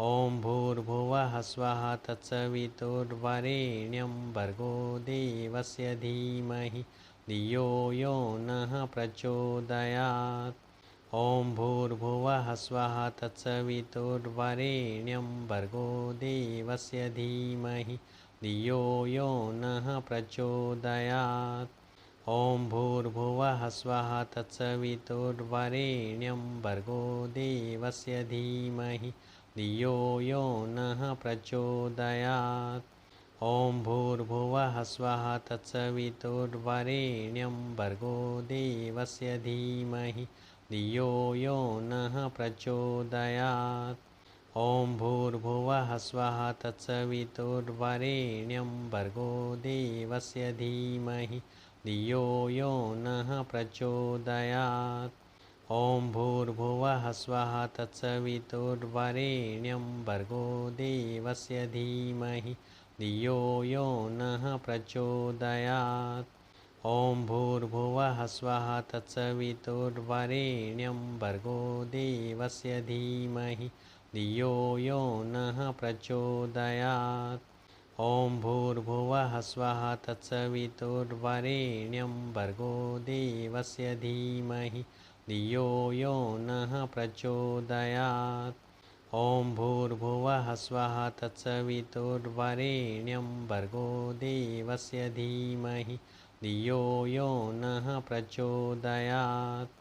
ॐ भूर्भुवः स्वः तत्सवितुर्वरेण्यं भर्गो देवस्य धीमहि धियो यो नः प्रचोदयात्। ॐ भूर्भुवः स्वः तत्सवितुर्वरेण्यं भर्गो देवस्य धीमहि धियो यो नः प्रचोदयात्। ॐ भूर्भुवः स्वः तत्सवितुर्वरेण्यं भर्गो देवस्य धीमहि धियो यो नः प्रचोदयात्। ॐ भूर्भुवः स्वः तत्सवितुर्वरेण्यं भर्गो देवस्य धीमहि धियो यो नः प्रचोदयात्। ॐ भूर्भुवः स्वः तत्सवितुर्वरेण्यं भर्गो देवस्य धीमहि धियो यो नः प्रचोदयात्। ॐ भूर्भुवः स्वः तत्सवितुर्वरेण्यं भर्गो देवस्य धीमहि धियो यो नः प्रचोदयात्। ॐ भूर्भुवः स्वः तत्सवितुर्वरेण्यं भर्गो देवस्य धीमहि धियो यो नः प्रचोदयात्। ॐ भूर्भुवः स्वः तत्सवितुर्वरेण्यं भर्गो देवस्य धीमहि धियो यो नः प्रचोदयात्। ॐ भूर्भुवः स्वः तत्सवितुर्वरेण्यं भर्गो देवस्य धीमहि धियो यो नः प्रचोदयात्।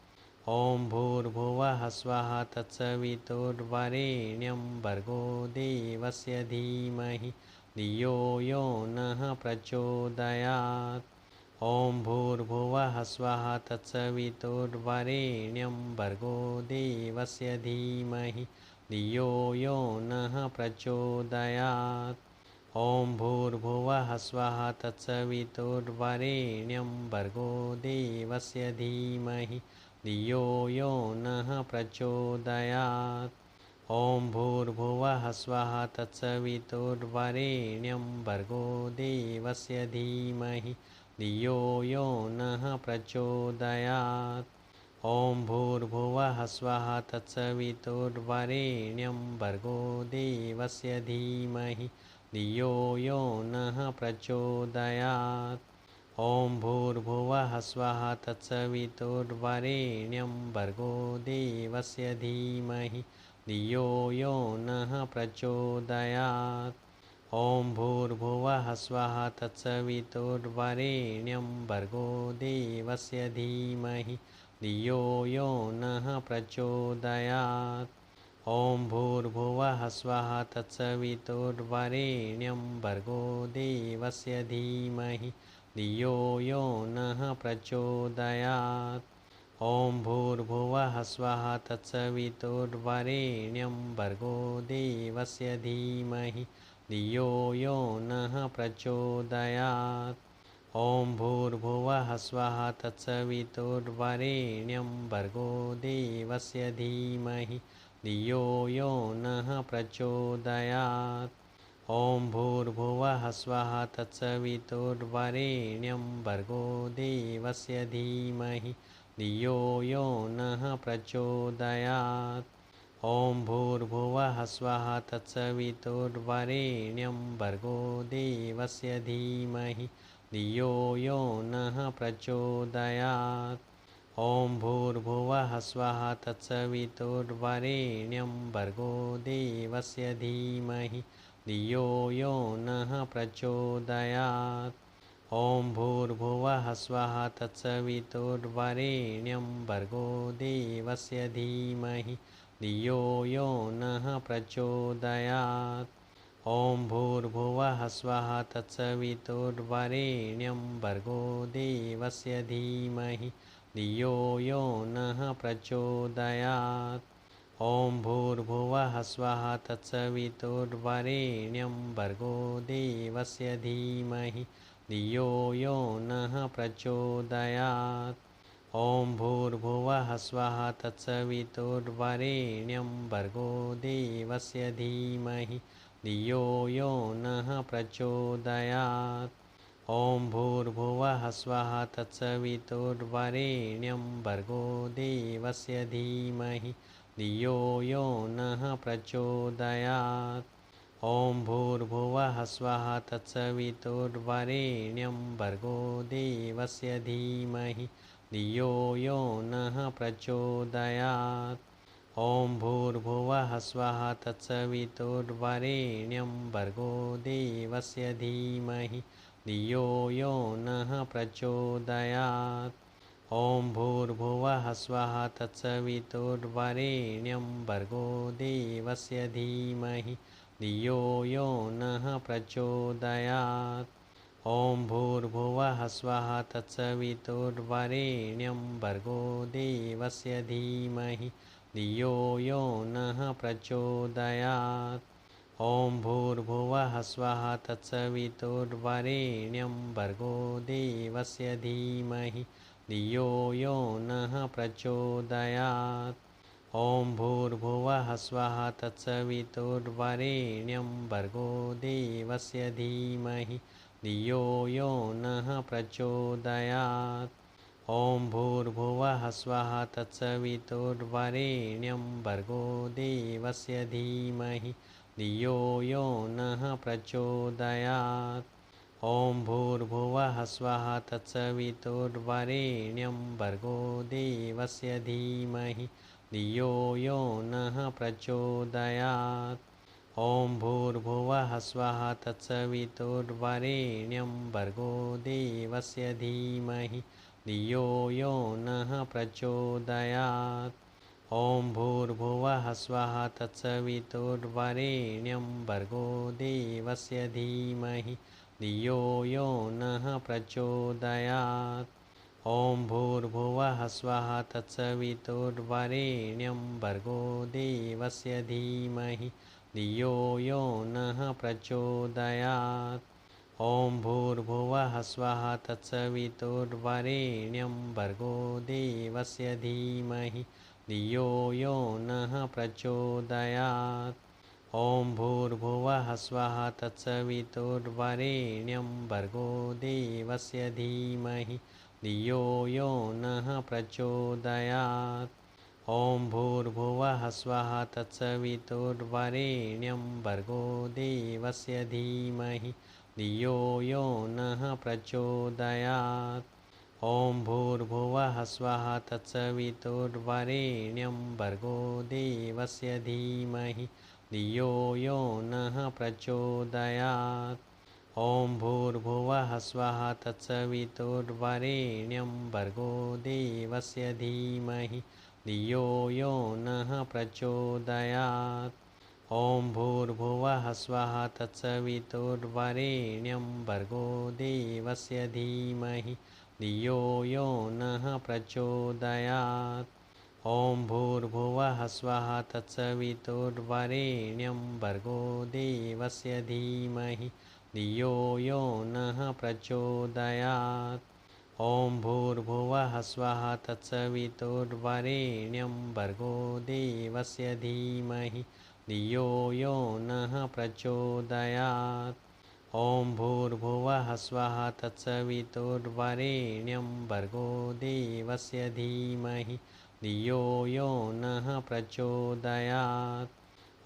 ॐ भूर्भुवः स्वः तत्सवितुर्वरेण्यं भर्गो देवस्य धीमहि धियो यो नः प्रचोदयात्। ॐ भूर्भुवः स्वः तत्सवितुर्वरेण्यं भर्गो देवस्य धीमहि धियो यो नः प्रचोदयात्। ॐ भूर्भुवः स्वः तत्सवितुर्वरेण्यं भर्गो देवस्य धीमहि धियो यो नः प्रचोदयात्। ॐ भूर्भुवः स्वः तत्सवितुर्वरेण्यं भर्गो देवस्य धीमहि धियो यो नः प्रचोदयात्। ॐ भूर्भुवः स्वः तत्सवितुर्वरेण्यं भर्गो देवस्य धीमहि धियो यो नः प्रचोदयात्। ॐ भूर्भुवः स्वः तत्सवितुर्वरेण्यं भर्गो देवस्य धीमहि धियो यो नः प्रचोदयात्। ॐ भूर्भुवः स्वः तत्सवितुर्वरेण्यं भर्गो देवस्य धीमहि धियो यो नः प्रचोदयात्। ॐ भूर्भुवः स्वः तत्सवितुर्वरेण्यं भर्गो देवस्य धीमहि धियो यो नः प्रचोदयात्। ॐ भूर्भुवः स्वः तत्सवितुर्वरेण्यं भर्गो देवस्य धीमहि धियो यो नः प्रचोदयात्। ॐ भूर्भुवः स्वः तत्सवितुर्वरेण्यं भर्गो देवस्य धीमहि धियो यो नः प्रचोदयात्। ॐ भूर्भुवः स्वः तत्सवितुर्वरेण्यं भर्गो देवस्य धीमहि धियो यो नः प्रचोदयात्। ॐ भूर्भुवः स्वः तत्सवितुर्वरेण्यं भर्गो देवस्य धीमहि धियो यो नः प्रचोदयात्। ॐ भूर्भुवः स्वः तत्सवितुर्वरेण्यं भर्गो देवस्य धीमहि धियो यो नः प्रचोदयात्। ॐ भूर्भुवः स्वः तत्सवितुर्वरेण्यं भर्गो देवस्य धीमहि धियो यो नः प्रचोदयात्। ॐ भूर्भुवः स्वः तत्सवितुर्वरेण्यं भर्गो देवस्य धीमहि धियो यो नः प्रचोदयात्। ॐ भूर्भुवः स्वः तत्सवितुर्वरेण्यं भर्गो देवस्य धीमहि धियो यो नः प्रचोदयात्। ॐ भूर्भुवः स्वः तत्सवितुर्वरेण्यं भर्गो देवस्य धीमहि धियो यो नः प्रचोदयात्। ॐ भूर्भुवः स्वः तत्सवितुर्वरेण्यं भर्गो देवस्य धीमहि धियो यो नः प्रचोदयात्। ॐ भूर्भुवः स्वः तत्सवितुर्वरेण्यं भर्गो देवस्य धीमहि धियो यो नः प्रचोदयात्। ॐ भूर्भुवः स्वः तत्सवितुर्वरेण्यं भर्गो देवस्य धीमहि धियो यो नः प्रचोदयात्। ॐ भूर्भुवः स्वः तत्सवितुर्वरेण्यं भर्गो देवस्य धीमहि धियो यो नः प्रचोदयात्। ॐ भूर्भुवः स्वः तत्सवितुर्वरेण्यं भर्गो देवस्य धीमहि धियो यो नः प्रचोदयात्। ॐ भूर्भुवः स्वः तत्सवितुर्वरेण्यं भर्गो देवस्य धीमहि धियो यो नः प्रचोदयात्। ॐ भूर्भुवः स्वः तत्सवितुर्वरेण्यं भर्गो देवस्य धीमहि धियो यो नः प्रचोदयात्। ॐ भूर्भुवः स्वः तत्सवितुर्वरेण्यं भर्गो देवस्य धीमहि धियो यो नः प्रचोदयात्। ॐ भूर्भुवः स्वः तत्सवितुर्वरेण्यं भर्गो देवस्य धीमहि धियो यो नः प्रचोदयात्। ॐ भूर्भुवः स्वः तत्सवितुर्वरेण्यं भर्गो देवस्य धीमहि धियो यो नः प्रचोदयात्। ॐ भूर्भुवः स्वः तत्सवितुर्वरेण्यं भर्गो देवस्य धीमहि धियो यो नः प्रचोदयात्। ॐ भूर्भुवः स्वः तत्सवितुर्वरेण्यं भर्गो देवस्य धीमहि धियो यो नः प्रचोदयात्। ॐ भूर्भुवः स्वः तत्सवितुर्वरेण्यं भर्गो देवस्य धीमहि धियो यो नः प्रचोदयात्। ॐ भूर्भुवः स्वः तत्सवितुर्वरेण्यं भर्गो देवस्य धीमहि धियो यो नः प्रचोदयात्। ॐ भूर्भुवः स्वः तत्सवितुर्वरेण्यं भर्गो देवस्य धीमहि धियो यो नः प्रचोदयात्। ॐ भूर्भुवः स्वः तत्सवितुर्वरेण्यं भर्गो देवस्य धीमहि धियो यो नः प्रचोदयात्। ॐ भूर्भुवः स्वः तत्सवितुर्वरेण्यं भर्गो देवस्य धीमहि धियो यो नः प्रचोदयात्। ॐ भूर्भुवः स्वः तत्सवितुर्वरेण्यं भर्गो देवस्य धीमहि धियो यो नः प्रचोदयात्। ॐ भूर्भुवः स्वः तत्सवितुर्वरेण्यं भर्गो देवस्य धीमहि धियो यो नः प्रचोदयात्। ॐ भूर्भुवः स्वः तत्सवितुर्वरेण्यं भर्गो देवस्य धीमहि धियो यो नः प्रचोदयात्। ॐ भूर्भुवः स्वः तत्सवितुर्वरेण्यं भर्गो देवस्य धीमहि धियो यो नः प्रचोदयात्।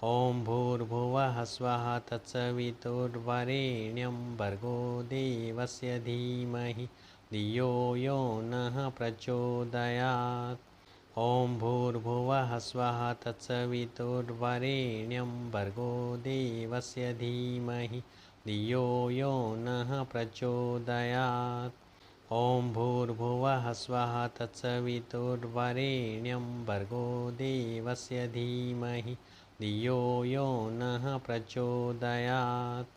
ॐ भूर्भुवः स्वः तत्सवितुर्वरेण्यं भर्गो देवस्य धीमहि धियो यो नः प्रचोदयात्। ॐ भूर्भुवः स्वः तत्सवितुर्वरेण्यं भर्गो देवस्य धीमहि धियो यो नः प्रचोदयात्। ॐ भूर्भुवः स्वः तत्सवितुर्वरेण्यं भर्गो देवस्य धीमहि धियो यो नः प्रचोदयात्।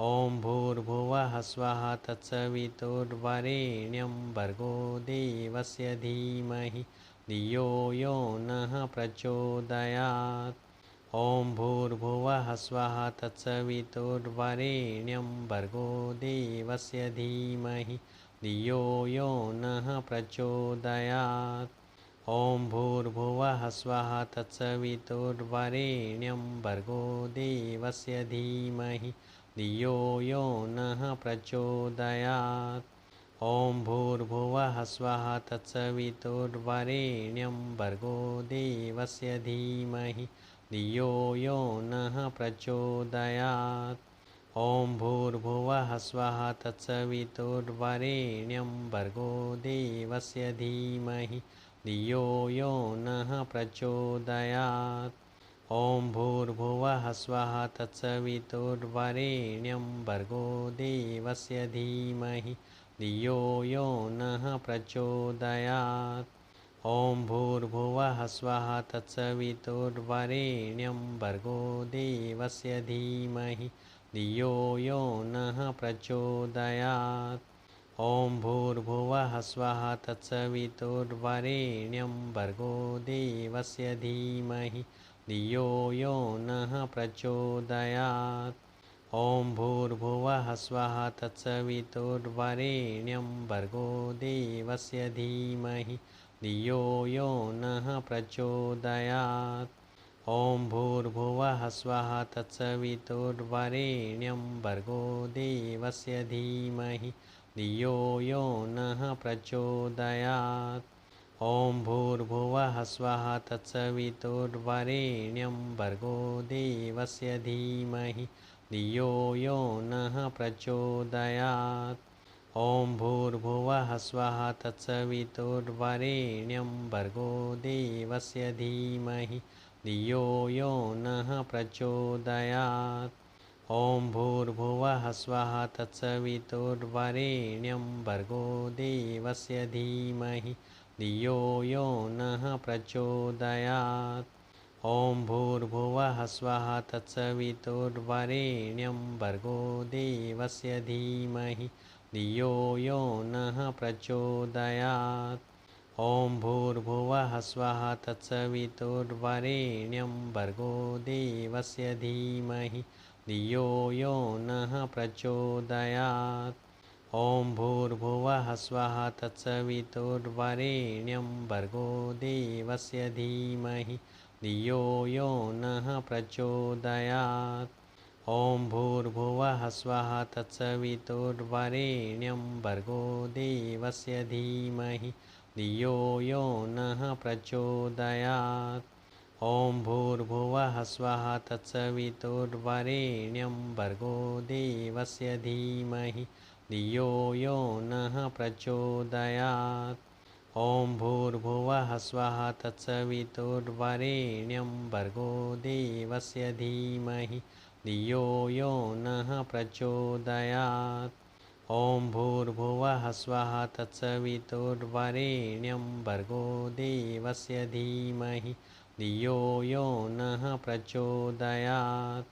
ॐ भूर्भुवः स्वः तत्सवितुर्वरेण्यं भर्गो देवस्य धीमहि धियो यो नः प्रचोदयात्। ॐ भूर्भुवः स्वः तत्सवितुर्वरेण्यं भर्गो देवस्य धीमहि धियो यो नः प्रचोदयात्। ॐ भूर्भुवः स्वः तत्सवितुर्वरेण्यं भर्गो देवस्य धीमहि धियो यो नः प्रचोदयात्। ॐ भूर्भुवः स्वः तत्सवितुर्वरेण्यं भर्गो देवस्य धीमहि धियो यो नः प्रचोदयात्। ॐ भूर्भुवः स्वः तत्सवितुर्वरेण्यं भर्गो देवस्य धीमहि धियो यो नः प्रचोदयात्। ॐ भूर्भुवः स्वः तत्सवितुर्वरेण्यं भर्गो देवस्य धीमहि धियो यो नः प्रचोदयात्। ॐ भूर्भुवः स्वः तत्सवितुर्वरेण्यं भर्गो देवस्य धीमहि धियो यो नः प्रचोदयात्। ॐ भूर्भुवः स्वः तत्सवितुर्वरेण्यं भर्गो देवस्य धीमहि धियो यो नः प्रचोदयात्। ॐ भूर्भुवः स्वः तत्सवितुर्वरेण्यं भर्गो देवस्य धीमहि धियो यो नः प्रचोदयात्। ॐ भूर्भुवः स्वः तत्सवितुर्वरेण्यं भर्गो देवस्य धीमहि धियो यो नः प्रचोदयात्। ॐ भूर्भुवः स्वः तत्सवितुर्वरेण्यं भर्गो देवस्य धीमहि धियो यो नः प्रचोदयात्। ॐ भूर्भुवः स्वः तत्सवितुर्वरेण्यं भर्गो देवस्य धीमहि धियो यो नः प्रचोदयात्। ॐ भूर्भुवः स्वः तत्सवितुर्वरेण्यं भर्गो देवस्य धीमहि धियो यो नः प्रचोदयात्। ॐ भूर्भुवः स्वः तत्सवितुर्वरेण्यं भर्गो देवस्य धीमहि धियो यो नः प्रचोदयात्। ॐ भूर्भुवः स्वः तत्सवितुर्वरेण्यं भर्गो देवस्य धीमहि धियो यो नः प्रचोदयात्। ॐ भूर्भुवः स्वः तत्सवितुर्वरेण्यं भर्गो देवस्य धीमहि धियो यो नः प्रचोदयात्। ॐ भूर्भुवः स्वः तत्सवितुर्वरेण्यं भर्गो देवस्य धीमहि धियो यो नः प्रचोदयात्। ॐ भूर्भुवः स्वः तत्सवितुर्वरेण्यं भर्गो देवस्य धीमहि धियो यो नः प्रचोदयात्। ॐ भूर्भुवः स्वः तत्सवितुर्वरेण्यं भर्गो देवस्य धीमहि धियो यो नः प्रचोदयात्। ॐ भूर्भुवः स्वः तत्सवितुर्वरेण्यं भर्गो देवस्य धीमहि धियो यो नः प्रचोदयात्।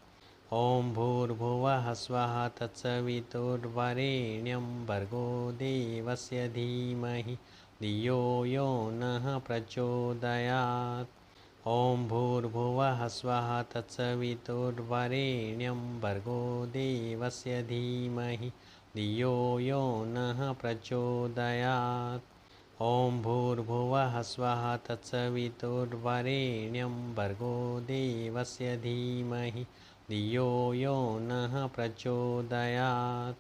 ॐ भूर्भुवः स्वः तत्सवितुर्वरेण्यं भर्गो देवस्य धीमहि धियो यो नः प्रचोदयात्। ॐ भूर्भुवः स्वः तत्सवितुर्वरेण्यं भर्गो देवस्य धीमहि धियो यो नः प्रचोदयात्। ॐ भूर्भुवः स्वः तत्सवितुर्वरेण्यं भर्गो देवस्य धीमहि धियो यो नः प्रचोदयात्।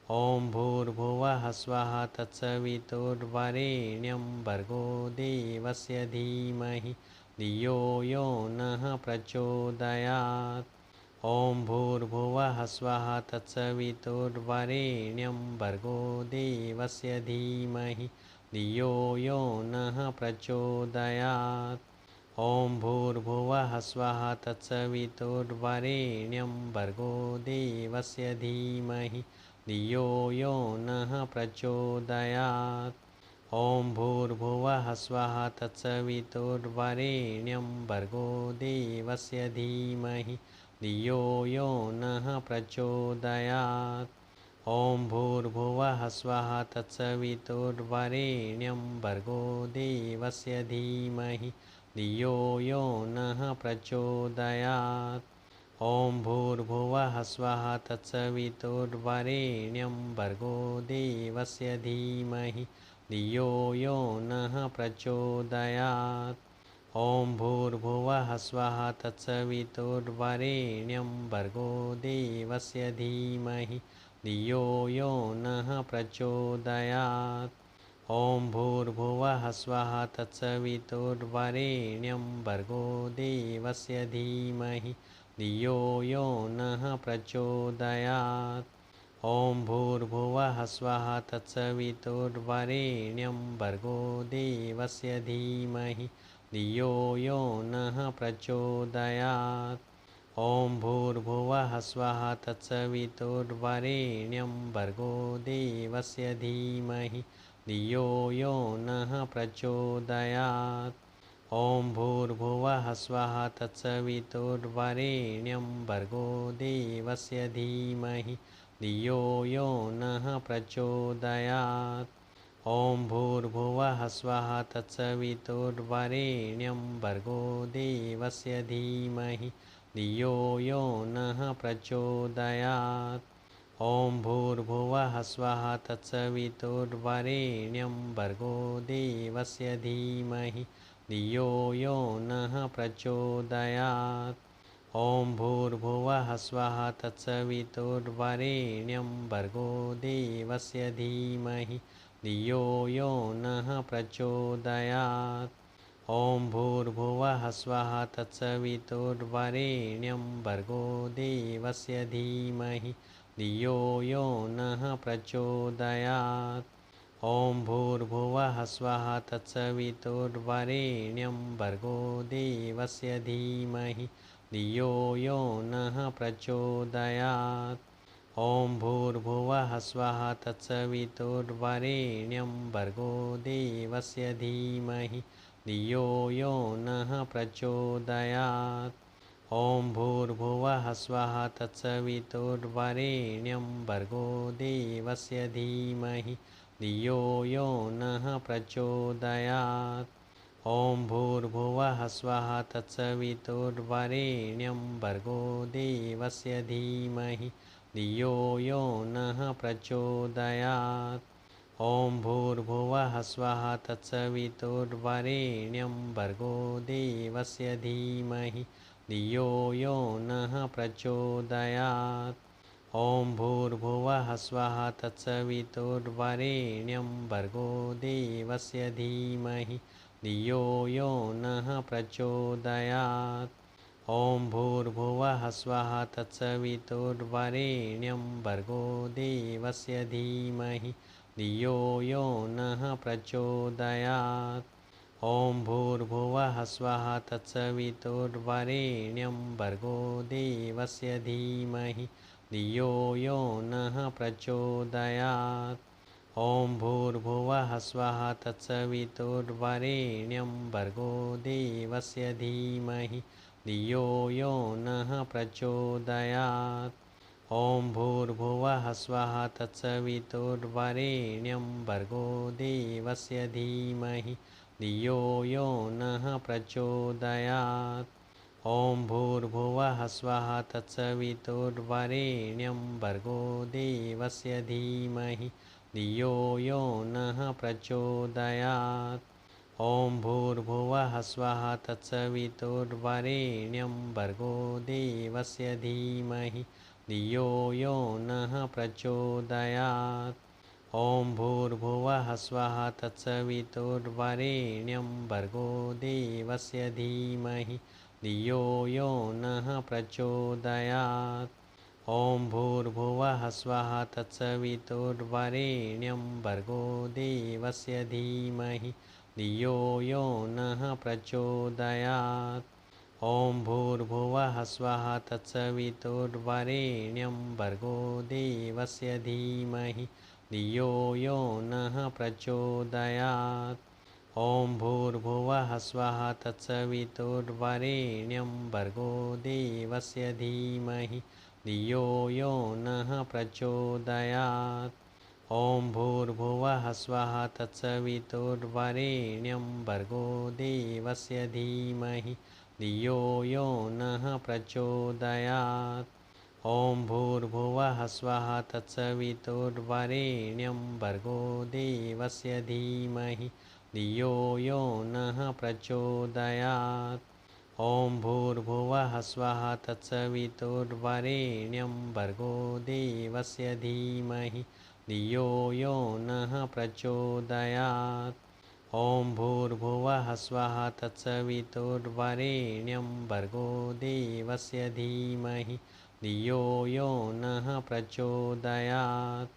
ॐ भूर्भुवः स्वः तत्सवितुर्वरेण्यं भर्गो देवस्य धीमहि धियो यो नः प्रचोदयात्। ॐ भूर्भुवः स्वः तत्सवितुर्वरेण्यं भर्गो देवस्य धीमहि धियो यो नः प्रचोदयात्। ॐ भूर्भुवः स्वः तत्सवितुर्वरेण्यं भर्गो देवस्य धीमहि धियो यो नः प्रचोदयात्। ॐ भूर्भुवः स्वः तत्सवितुर्वरेण्यं भर्गो देवस्य धीमहि धियो यो नः प्रचोदयात्। ॐ भूर्भुवः स्वः तत्सवितुर्वरेण्यं भर्गो देवस्य धीमहि धियो यो नः प्रचोदयात्। ॐ भूर्भुवः स्वः तत्सवितुर्वरेण्यं भर्गो देवस्य धीमहि धियो यो नः प्रचोदयात्। ॐ भूर्भुवः स्वः तत्सवितुर्वरेण्यं भर्गो देवस्य धीमहि धियो यो नः प्रचोदयात्। ॐ भूर्भुवः स्वः तत्सवितुर्वरेण्यं भर्गो देवस्य धीमहि धियो यो नः प्रचोदयात्। ॐ भूर्भुवः स्वः तत्सवितुर्वरेण्यं भर्गो देवस्य धीमहि धियो यो नः प्रचोदयात्। ॐ भूर्भुवः स्वः तत्सवितुर्वरेण्यं भर्गो देवस्य धीमहि धियो यो नः प्रचोदयात्। ॐ भूर्भुवः स्वः तत्सवितुर्वरेण्यं भर्गो देवस्य धीमहि धियो यो नः प्रचोदयात्। ॐ भूर्भुवः स्वः तत्सवितुर्वरेण्यं भर्गो देवस्य धीमहि धियो यो नः प्रचोदयात्। ॐ भूर्भुवः स्वः तत्सवितुर्वरेण्यं भर्गो देवस्य धीमहि धियो यो नः प्रचोदयात्। ॐ भूर्भुवः स्वः तत्सवितुर्वरेण्यं भर्गो देवस्य धीमहि धियो यो नः प्रचोदयात्। ॐ भूर्भुवः स्वः तत्सवितुर्वरेण्यं भर्गो देवस्य धीमहि धियो यो नः प्रचोदयात्। ॐ भूर्भुवः स्वः तत्सवितुर्वरेण्यं भर्गो देवस्य धीमहि धियो यो नः प्रचोदयात्। ॐ भूर्भुवः स्वः तत्सवितुर्वरेण्यं भर्गो देवस्य धीमहि धियो यो नः प्रचोदयात्। ॐ भूर्भुवः स्वः तत्सवितुर्वरेण्यं भर्गो देवस्य धीमहि धियो यो नः प्रचोदयात्। ॐ भूर्भुवः स्वः तत्सवितुर्वरेण्यं भर्गो देवस्य धीमहि धियो यो नः प्रचोदयात्। ॐ भूर्भुवः स्वः तत्सवितुर्वरेण्यं भर्गो देवस्य धीमहि धियो यो नः प्रचोदयात्। ॐ भूर्भुवः स्वः तत्सवितुर्वरेण्यं भर्गो देवस्य धीमहि धियो यो नः प्रचोदयात्। ॐ भूर्भुवः स्वः तत्सवितुर्वरेण्यं भर्गो देवस्य धीमहि धियो यो नः प्रचोदयात्। ॐ भूर्भुवः स्वः तत्सवितुर्वरेण्यं भर्गो देवस्य धीमहि धियो यो नः प्रचोदयात्। ॐ भूर्भुवः स्वः तत्सवितुर्वरेण्यं भर्गो देवस्य धीमहि धियो यो नः प्रचोदयात्। ॐ भूर्भुवः स्वः तत्सवितुर्वरेण्यं भर्गो देवस्य धीमहि धियो यो नः प्रचोदयात्। ॐ भूर्भुवः स्वः तत्सवितुर्वरेण्यं भर्गो देवस्य धीमहि धियो यो नः प्रचोदयात्। ॐ भूर्भुवः स्वः तत्सवितुर्वरेण्यं भर्गो देवस्य धीमहि धियो यो नः प्रचोदयात्। ॐ भूर्भुवः स्वः तत्सवितुर्वरेण्यं भर्गो देवस्य धीमहि धियो यो नः प्रचोदयात्। ॐ भूर्भुवः स्वः तत्सवितुर्वरेण्यं भर्गो देवस्य धीमहि धियो यो नः प्रचोदयात्। ॐ भूर्भुवः स्वः तत्सवितुर्वरेण्यं भर्गो देवस्य धीमहि धियो यो नः प्रचोदयात्। ॐ भूर्भुवः स्वः तत्सवितुर्वरेण्यं भर्गो देवस्य धीमहि धियो यो नः प्रचोदयात्। ॐ भूर्भुवः स्वः तत्सवितुर्वरेण्यं भर्गो देवस्य धीमहि धियो यो नः प्रचोदयात्। ॐ भूर्भुवः स्वः तत्सवितुर्वरेण्यं भर्गो देवस्य धीमहि धियो यो नः प्रचोदयात्। ॐ भूर्भुवः स्वः तत्सवितुर्वरेण्यं भर्गो देवस्य धीमहि धियो यो नः प्रचोदयात्। ॐ भूर्भुवः स्वः तत्सवितुर्वरेण्यं भर्गो देवस्य धीमहि धियो यो नः प्रचोदयात्।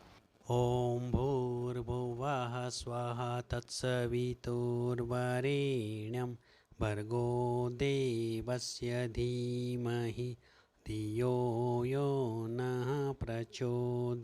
ॐ भूर्भुवः स्वः तत्सवितुर्वरेण्यं भर्गो देवस्य धीमहि धियो यो नः प्रचोदयात्।